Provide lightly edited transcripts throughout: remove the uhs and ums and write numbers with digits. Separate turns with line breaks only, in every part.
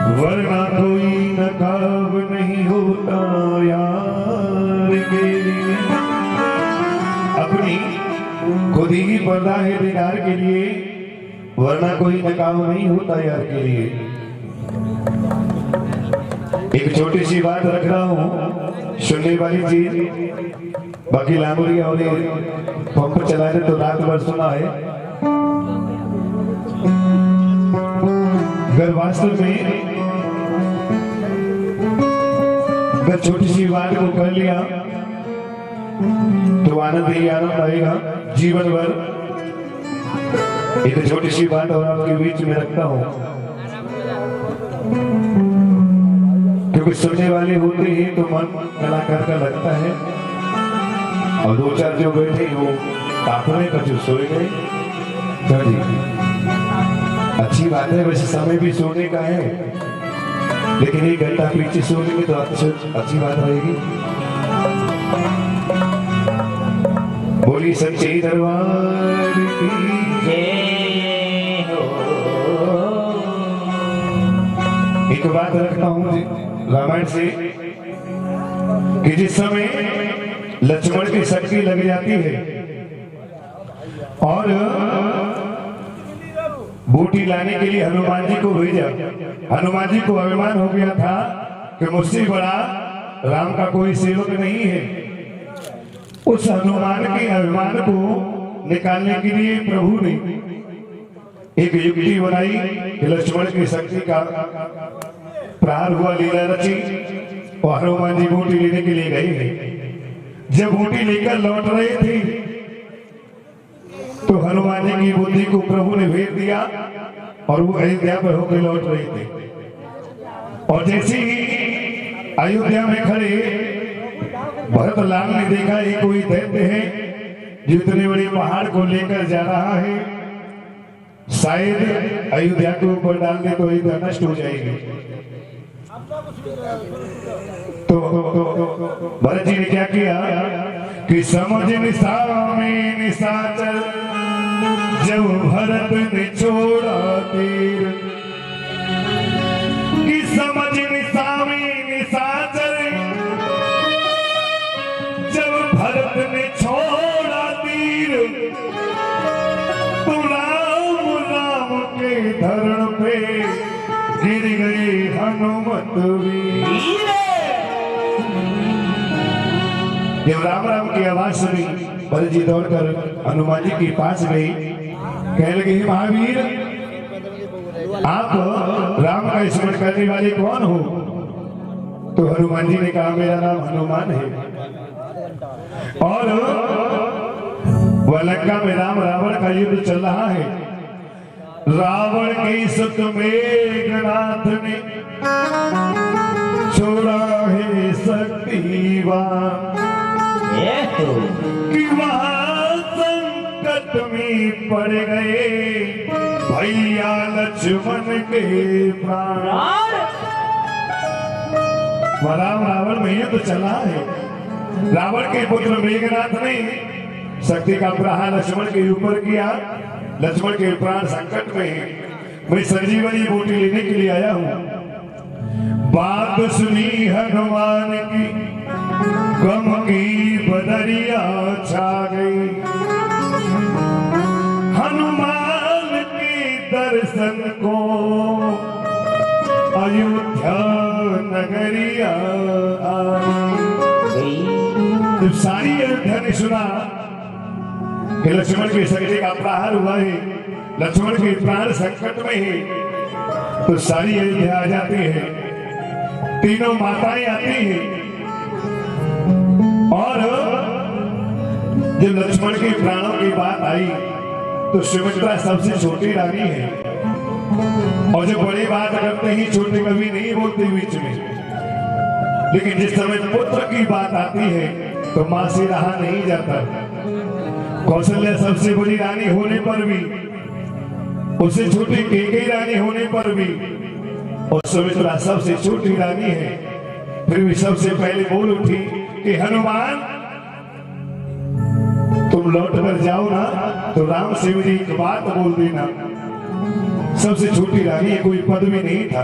वरना कोई नकाब नहीं होता यार के लिए। अपनी खुद ही पर्दा है दीदार के लिए, वरना कोई नकाब नहीं होता यार के लिए। एक छोटी सी बात रख रहा हूं, सुनने वाली चीज। बाकी लामुरिया और पंप चला रहे तो रात भर सुना है। अगर वास्तव में अगर छोटी सी बात को कर लिया तो आनंद ही आनंद आएगा जीवन भर। एक छोटी सी बात और आपके बीच में रखता हूं, क्योंकि सुनने वाले होते हैं तो मन कलाकार का लगता है, और दो चार जो बैठे वो तापने का जो सोए गए। अच्छी बात है, वैसे समय भी सोने का है, लेकिन एक घंटा पीछे सोने में तो अच्छी बात रहेगी। बोली सच्चे दरबार की जय हो। एक बात रखता हूं रामायण से कि जिस समय लक्ष्मण की शक्ति लग जाती है और बूटी लाने के लिए हनुमान जी को भेजा। हनुमान जी को अभिमान हो गया था कि मुझसे बड़ा राम का कोई सेवक नहीं है। उस हनुमान के अभिमान को निकालने के लिए प्रभु ने एक युक्ति बनाई कि लक्ष्मण की शक्ति का प्रहार हुआ, लीला रची, और हनुमान जी बूटी लेने के लिए गए। जब बूटी लेकर लौट रहे थे तो हनुमान जी की बुद्धि को प्रभु ने भेज दिया और वो अयोध्या पर होकर लौट रहे थे। और जैसे ही अयोध्या में खड़े भरत लाल ने देखा ये कोई दैत्य है जो इतने बड़े पहाड़ को लेकर जा रहा है, शायद अयोध्या के ऊपर डाल दे तो अयोध्या नष्ट हो जाएगी। तो भरत जी ने क्या किया कि समझ में निशाचर जब भरत ने छोड़ा तीर, कि समझ में निशाचर जब भरत ने छोड़ा तीर, तो राम राम के धरण पे गिर गए हनुमत वीर। जब राम राम की आवाज सुनी भरत जी दौड़कर हनुमान जी के पास गई, कहने लगे महावीर आप राम का स्मरण करने वाले कौन हो? तो हनुमान जी ने कहा मेरा नाम हनुमान है, और लंका में राम रावण का युद्ध चल रहा है। रावण के सुत मेघनाथ ने छोड़ा है शक्तिवान, कि वहां संकट में पड़ गए भैया लक्ष्मण के प्राण। राम रावण में युद्ध चला है। रावण के पुत्र मेघनाथ ने शक्ति का प्रहार लक्ष्मण के ऊपर किया। लक्ष्मण के प्राण संकट में है। मैं संजीवनी बूटी लेने के लिए आया हूं। बात सुनी हनुमान की, गम की बदरिया छा गई। हनुमान के दर्शन को अयोध्या नगरिया आई। जब सारी अयोध्या ने सुना कि लक्ष्मण की शक्ति का प्रहार हुआ है, लक्ष्मण के प्राण संकट में है, तो सारी अयोध्या आ जाती है। तीनों माताएं आती हैं, और जब लक्ष्मण के प्राणों की बात आई तो सुमित्रा सबसे छोटी रानी है, और जब बड़ी बात करते ही छोटे कभी नहीं बोलते बीच में। लेकिन जिस समय पुत्र की बात आती है तो मां से रहा नहीं जाता। कौशल्या सबसे बड़ी रानी होने पर भी, उससे छोटी कैकेयी रानी होने पर भी, और सुमित्रा सबसे छोटी रानी है, फिर भी सबसे पहले बोल उठी कि हनुमान तुम लौट कर जाओ ना तो राम से मेरी एक बात बोल देना। सबसे छोटी रानी, कोई पद भी नहीं था।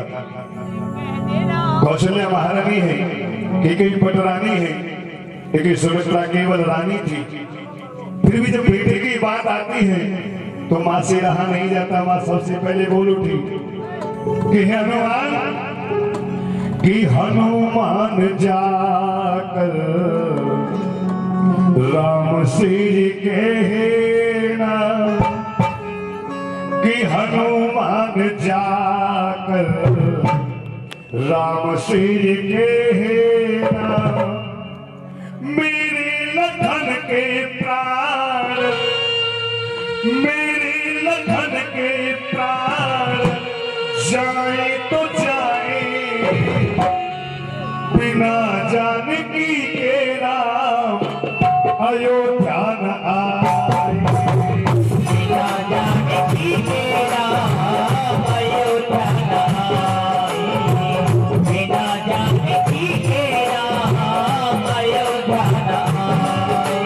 कौशल्या महारानी है, कैकेयी पटरानी है, लेकिन सुमित्रा केवल रानी थी। फिर भी जब बेटे की बात आती है तो मां से रहा नहीं जाता। मां सबसे पहले बोल उठी कि हनुमान जाकर राम से कहना, कि हनुमान जाकर राम से कहना, मेरे लखन के प्राण, मेरे लखन के प्राण जाए तो जाए, बिना जानकी के राम अयोध्या न आए।
बिना जानकी के राम अयोध्या न आए, बिना जानकी के राम अयोध्या न आए।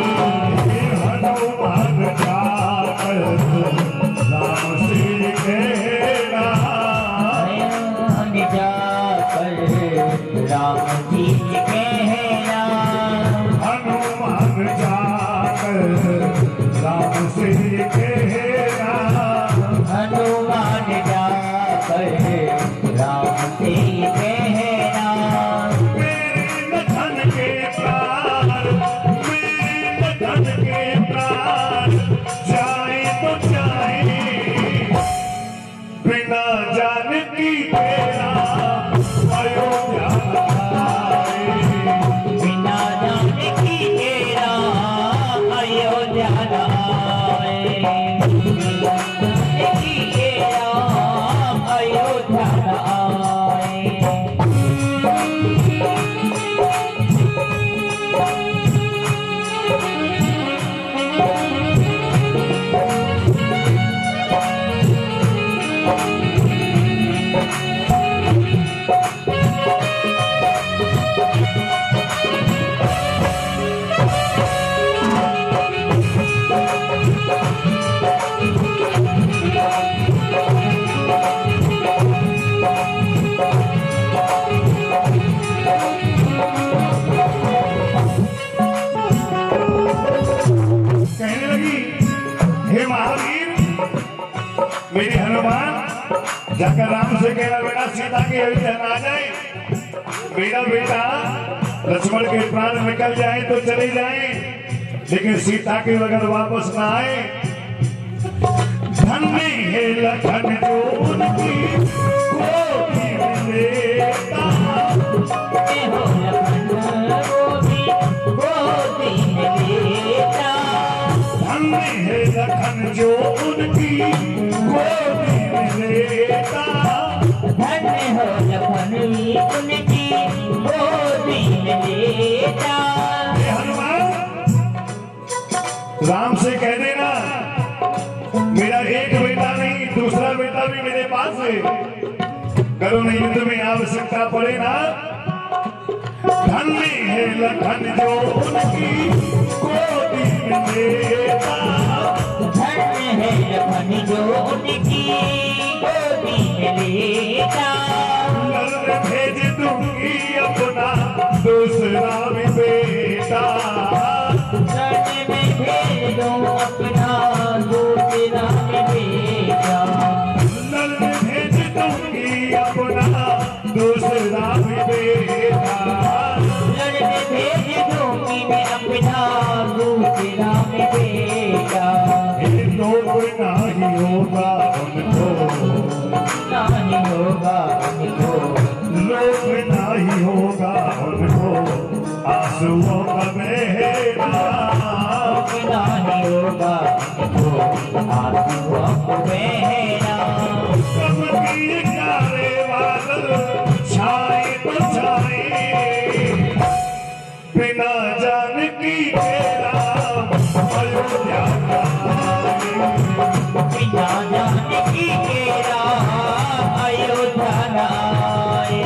हनुमान जाकर राम से कहना,
हनुमान जाकर राम जी कहना,
हनुमान जाकर राम से कहना,
हनुमान जाकर राम से कहना,
मेरे लखन के प्राण, मेरे लखन के प्राण जाए तो जाए, बिना जानकी के राम अयोध्या न आए।
बिना जानकी के राम अयोध्या न आए, जानकी के राम अयोध्या न आए।
कहने लगी, हे महावीर, मेरे हनुमान जाकर राम से कहना, बेटा सीता की अयोध्या न आ जाए, मेरा बेटा लक्ष्मण के प्राण निकल जाए तो चले जाए, लेकिन सीता के बगैर वापस न आए। धन्य है लखन जो उनकी गोदी में लेता,
हो लखन गोदी में लेता,
धन्य है लखन जो उनकी गोदी में लेता।
धन्य हो लखन उनकी गोदी में लेता।
हे हनुमान, राम से कह देना मेरा एक बेटा नहीं दूसरा बेटा भी मेरे पास है, करुण युद्ध में आवश्यकता पड़े ना। धन्य है लखन जो उनकी गोदी में लेता,
धन्य है लखन जो उनकी गोदी में लेता।
नर भेज दूंगी अपना दूसरा भी बेटा,
नर में भेज दूं अपना दूसरा भी बेटा,
नर भेज दूंगी अपना दूसरा भी बेटा।
नर में भेज दूंगी मैं अपना दूसरा भी बेटा।
लोग नहीं होगा उनको,
नहीं होगा उनको,
लोग नहीं होगा उनको आंसुओं का बहेना।
नहीं होगा उनको आंसुओं को बहना।
कब की काले बादल छाए तो छाए, बिना जानकी के राम अयोध्या न आए।
बिना जानकी के राम अयोध्या न आए,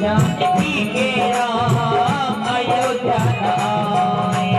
जानकी के राम अयोध्या न आए।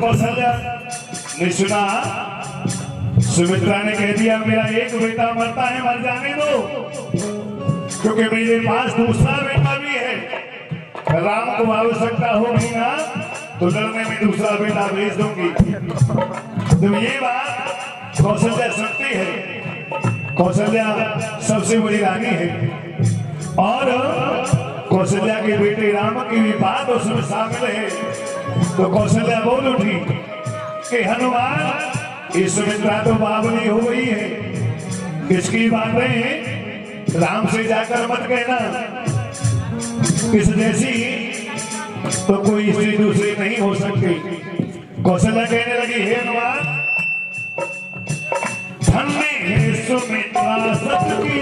कौशल्या ने सुना, सुमित्रा ने कह दिया मेरा एक बेटा मरता है, मर जाने दो, क्योंकि मेरे पास दूसरा बेटा भी है। राम को आवश्यकता होगी ना तो लड़ने में दूसरा बेटा भेज दूंगी। तो ये बात कौशल्या सुनती है। कौशल्या सबसे बड़ी रानी है और कौशल्या के बेटे राम की भी बात उसमें शामिल है। तो कौशल्या बोल उठी कि हनुमान ये सुमित्रा तो बावली हो गई है, इसकी बातें राम से जाकर मत कहना, इस जैसी तो कोई स्त्री दूसरी नहीं हो सकती। कौशल्या कहने लगी हे हनुमान, धन्य है सुमित्रा सबकी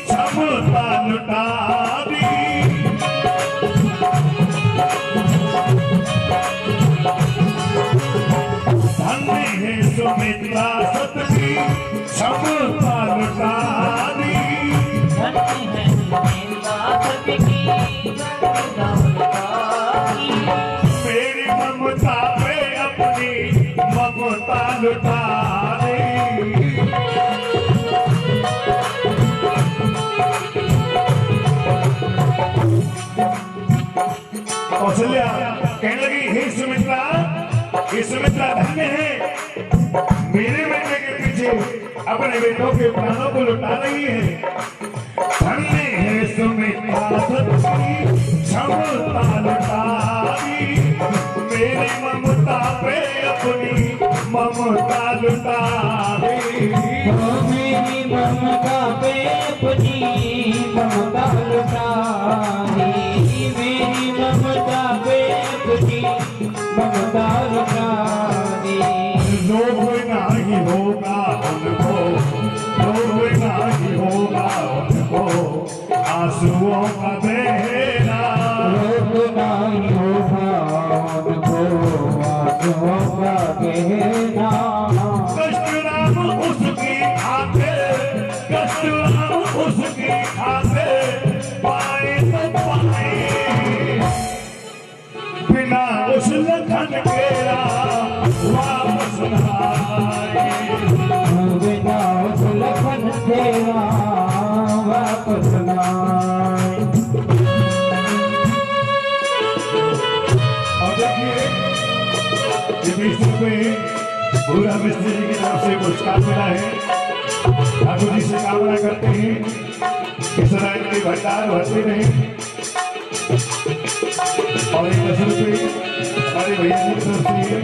क्षमता लुटा दी, धन्य है सुमित्रा सबकी क्षमता लुटा दी, मेरी ममता पे अपनी ममता लुटा दी। कौशल्या कहने लगी हे सुमित्रा, ये सुमित्रा धन्य है, मेरे बेटे के पीछे अपने बेटों के प्राणों को लुटा रही है। धन्य है सुमित्रा सबकी क्षमता लुटा दी, मेरी ममता पे अपनी ममता लुटा दी,
मेरी ममता पे अपनी ममता लुटा दी, मेरी ममता पे अपनी ममता लुटा दी।
लोग नहीं होगा उनको, लोग नहीं होगा उनको आंसुओं का बहना,
लोग नहीं होगा उनको आंसुओं का बहना।
कष्ट राम उसकी खातिर, कष्ट राम उसकी खातिर पाए तो पाए, बिना उस लखन के वापस न आए,
बिना उस लखन तेरा वापस न आए।
और देखिए ये मिस्त्री पे पूरा मिस्त्री जी की तरफ से पुरस्कार मिला है। ठाकुर जी से कामना करते हैं इस राय के भंडार भरते रहे और एक 10 रुपये हमारे भैया की तरफ से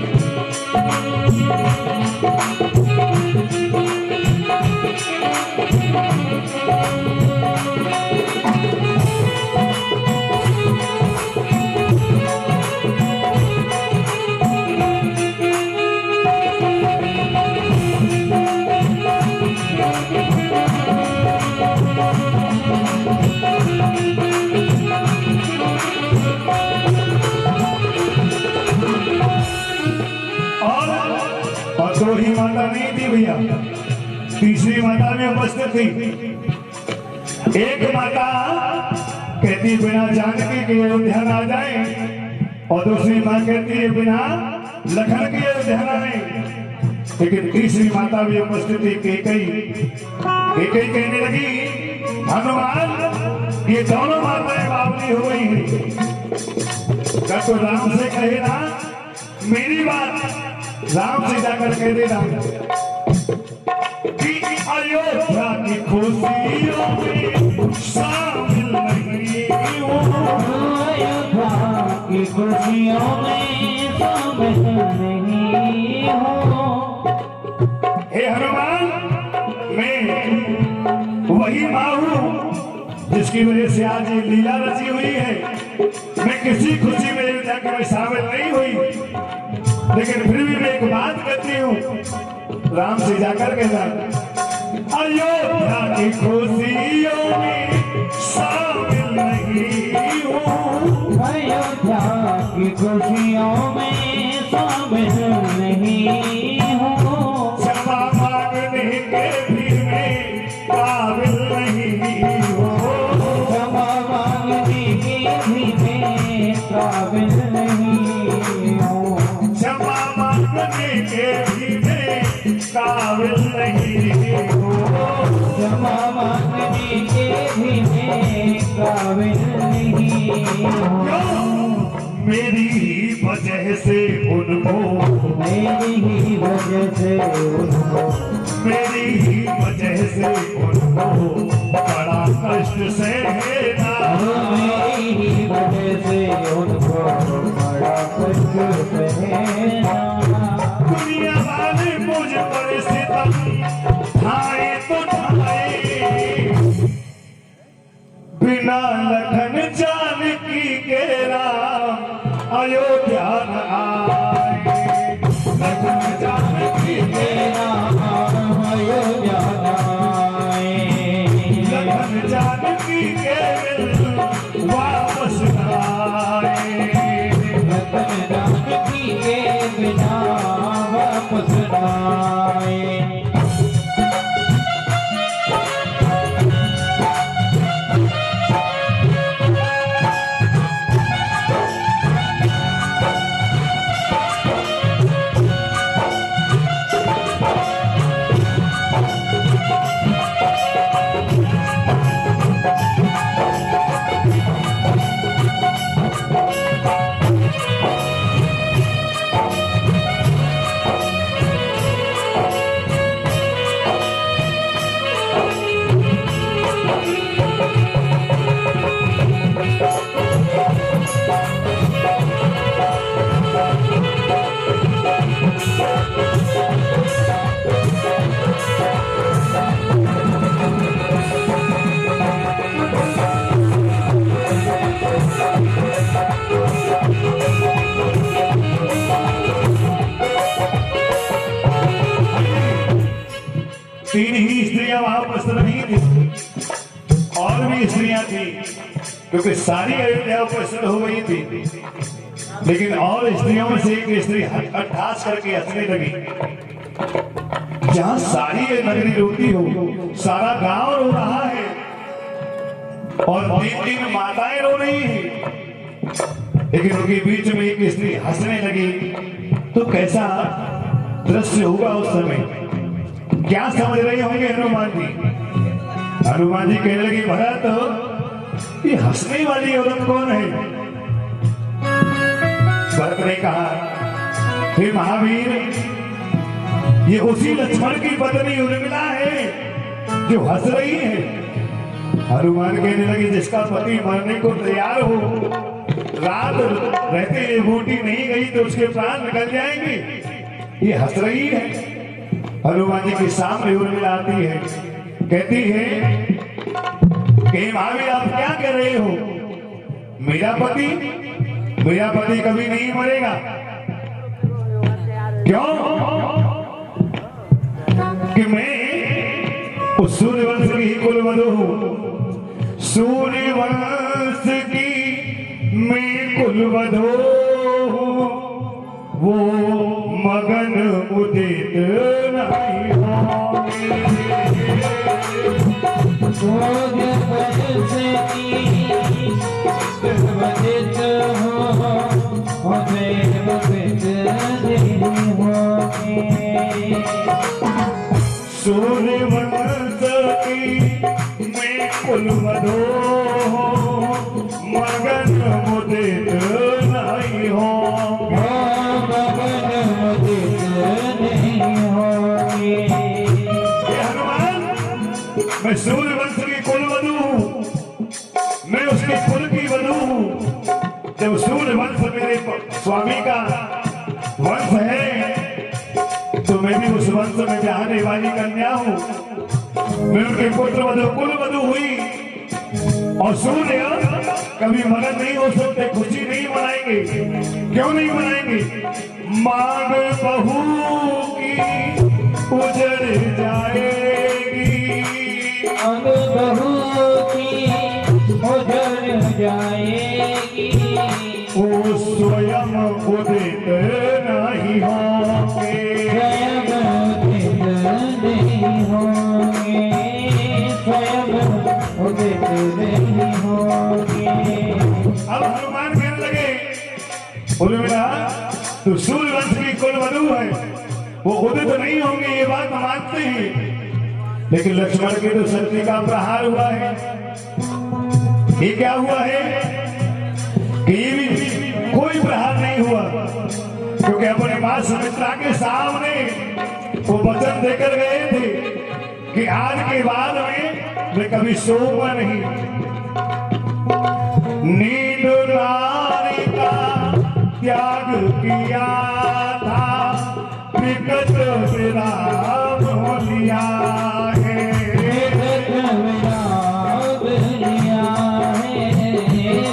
और दो ही माता नहीं थी भैया, तीसरी माता में उपस्थित थी। एक माता कहती बिना जानकी के अयोध्या ना जाए और दूसरी माँ कहती है बिना लखन के अयोध्या ना आए। लेकिन तीसरी माता भी उपस्थित थी कैकेयी। कैकेयी कहने लगी हनुमान ये दोनों माताएं बावली हो गई हैं, जब तो राम से कहे ना मेरी बात राम से जाकर कह देना कि अयोध्या की खुशियों में शामिल नहीं हूँ,
अयोध्या की खुशियों में शामिल नहीं हूँ।
हे हनुमान मैं वही माँ हूँ जिसकी वजह से आज ये लीला रची हुई है। मैं किसी खुशी में अयोध्या के में शामिल नहीं हुई, लेकिन फिर भी मैं एक बात कहती हूँ राम से जाकर कहना अयोध्या की खुशियों में शामिल नहीं हूँ,
अयोध्या की खुशियों में शामिल नहीं हूँ।
क्षमा मांगने के भी मैं काबिल नहीं हूँ,
क्षमा मांगने के भी मैं काबिल नहीं हूँ।
क्षमा
के भी मैं काबिल नहीं हूँ।
क्यों? मेरी ही वजह से उनको,
मेरी ही वजह से उनको,
मेरी ही वजह से उनको बड़ा कष्ट सहना।
मेरी ही वजह से उनको बड़ा कष्ट सहना।
दुनिया वाले मुझ पर सितम ढाए तो ढाए, बिना लखन जानकी के राम अयोध्या न आए। लखन जानकी के
राम अयोध्या आए।
लखन जानकी के बिन वापस न आए।
लखन जानकी के बिना वापस न आए।
तीन ही स्त्रियां वहां उपस्थित नहीं थी, और भी स्त्रियां थी, क्योंकि सारी अयोध्या उपस्थित हो गई थी। लेकिन और स्त्रियों में से एक स्त्री अट्ठास करके हंसने लगी। जहां सारी ये नगरी रोती हो, सारा गांव रो रहा है और तीन तीन माताएं रो रही हैं, लेकिन उनके बीच में एक स्त्री हंसने लगी। तो कैसा दृश्य होगा उस समय? क्या समझ रहे होंगे हनुमान जी? हनुमान जी कहने लगे, भरत ये हंसने वाली औरत कौन है? भरत ने कहा, हे महावीर, ये उसी लक्ष्मण की पत्नी उर्मिला है जो हंस रही है। हनुमान कहने लगे, जिसका पति मरने को तैयार हो, रात रहते ये बूटी नहीं गई तो उसके प्राण निकल जाएंगे, ये हंस रही है। हनुमान जी के सामने उर्मिला आती है, कहती है कि महावीर आप क्या कर रहे हो? मेरा पति कभी नहीं मरेगा। क्यों? कि मैं उस सूर्यवंश की कुलवधू हूं। सूर्यवंश की मैं कुलवधू हूं, वो मगन उदित नहीं होंगे।
सूर्यवंश की कुलवधित हो, उदित नहीं होंगे।
सूर्यवंश की मैं कुलवधू हूं, मगन उदित नहीं होंगे। मैं सूर्यवंश की कुलवधू हूं, मैं उसके कुल की वधू हूं। जब सूर्यवंश मेरे स्वामी का वंश है, तो मैं भी उस वंश में जाने वाली कन्या हूं। मैं उनके पुत्र वधू कुलवधू हुई, और सूर्य कभी मगन नहीं हो सकते, खुशी नहीं मनाएंगे। क्यों नहीं मनाएंगे? मांग बहू की उजड़ जाएगी,
बहू की उजड़ जाएगी।
वो स्वयं उदित नहीं होंगे।
स्वयं उदित नहीं होंगे, स्वयं उदित नहीं होंगे।
अब हनुमान कहने लगे, उर्मिला तो सूर्यवंश की कुलवधू है, वो उदित नहीं होंगे, ये बात हम मानते हैं। लेकिन लक्ष्मण की तो शक्ति का प्रहार हुआ है। ये क्या हुआ है कि ये भी कोई प्रहार नहीं हुआ, क्योंकि अपने मां सुमित्रा के सामने वो वचन देकर गए थे कि आज के बाद में मैं कभी सोऊंगा नहीं। नींद नारी का त्याग किया था, विकट विराम लिया है।
विकट विराम लिया है,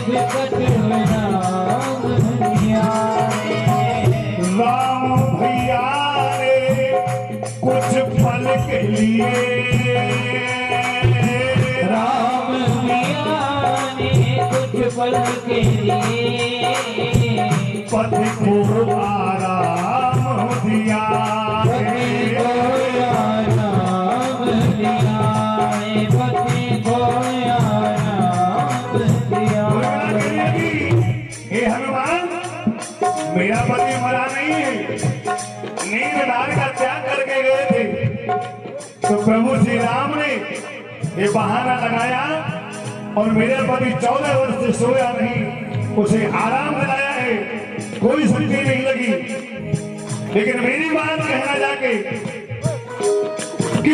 विकट विराम लिया है।
राम भैया ने कुछ पल के लिए,
राम भैया ने कुछ पल के लिए
पति को आराम दिया
पति को आराम दिया है, पति को आराम दिया है।
हे हनुमान, मेरा पति मरा नहीं है, नींद नार का त्याग करके गए थे। तो प्रभु श्री राम ने ये बहाना लगाया और मेरे पति 14 वर्ष से सोया नहीं, उसे आराम दिलाया है, कोई शक्ति नहीं लगी। लेकिन मेरी बात कहना जाके कि